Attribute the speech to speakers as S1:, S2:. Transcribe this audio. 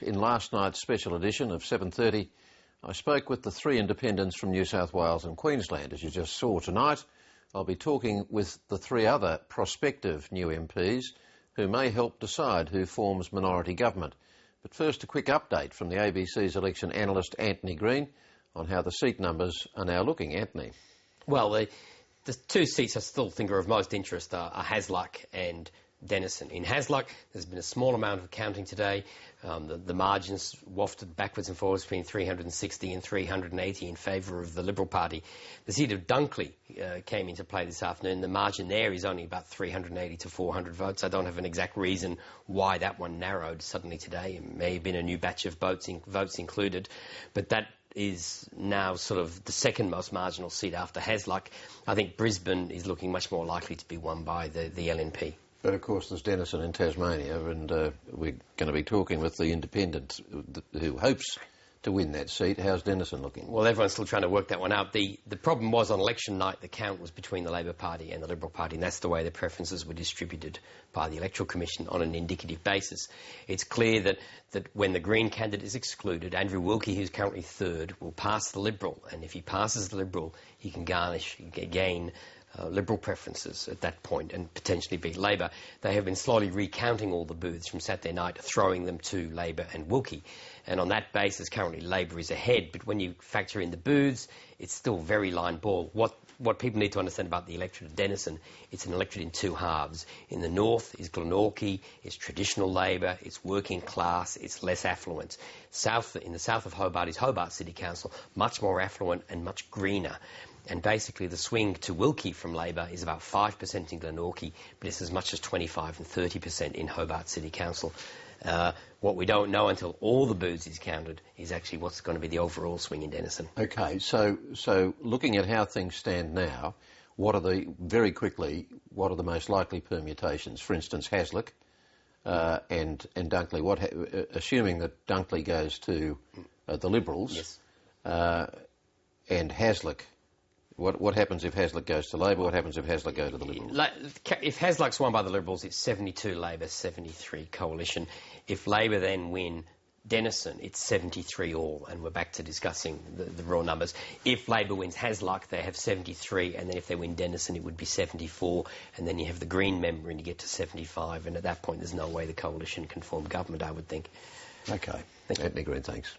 S1: In last night's special edition of 7:30, I spoke with the three independents from New South Wales and Queensland. As you just saw tonight, I'll be talking with the three other prospective new MPs who may help decide who forms minority government. But first, a quick update from the ABC's election analyst Antony Green on how the seat numbers are now looking. Anthony.
S2: Well, the two seats I still think are of most interest are Hasluck and Denison. In Hasluck, there's been a small amount of counting today. The margins wafted backwards and forwards between 360 and 380 in favour of the Liberal Party. The seat of Dunkley came into play this afternoon. The margin there is only about 380 to 400 votes. I don't have an exact reason why that one narrowed suddenly today. It may have been a new batch of votes included, but that is now sort of the second most marginal seat after Hasluck. I think Brisbane is looking much more likely to be won by the LNP.
S1: But of course there's Denison in Tasmania, and we're going to be talking with the independent who hopes to win that seat. How's Denison looking?
S2: Well, everyone's still trying to work that one out. The problem was on election night the count was between the Labor Party and the Liberal Party, and that's the way the preferences were distributed by the Electoral Commission on an indicative basis. It's clear that when the Green candidate is excluded, Andrew Wilkie, who's currently third, will pass the Liberal, and if he passes the Liberal, he can gain Liberal preferences at that point and potentially beat Labor. They have been slowly recounting all the booths from Saturday night, throwing them to Labor and Wilkie. And on that basis, currently Labor is ahead. But when you factor in the booths, it's still very line ball. What people need to understand about the electorate of Denison, it's an electorate in two halves. In the north is Glenorchy, it's traditional Labor, it's working class, it's less affluent. In the south of Hobart is Hobart City Council, much more affluent and much greener. And basically the swing to Wilkie from Labor is about 5% in Glenorchy, but it's as much as 25 and 30% in Hobart City Council. What we don't know until all the booths is counted is actually what's going to be the overall swing in Denison.
S1: Okay, so looking at how things stand now, very quickly, what are the most likely permutations? For instance, Hasluck and Dunkley. Assuming that Dunkley goes to the Liberals,
S2: yes,
S1: and Hasluck. What happens if Hasluck goes to Labor? What happens if Hasluck goes to the Liberals?
S2: If Hasluck's won by the Liberals, it's 72 Labor, 73 Coalition. If Labor then win Denison, it's 73 all, and we're back to discussing the raw numbers. If Labor wins Hasluck, they have 73, and then if they win Denison, it would be 74, and then you have the Green member and you get to 75, and at that point there's no way the Coalition can form government, I would think.
S1: Okay. Antony Green, thanks.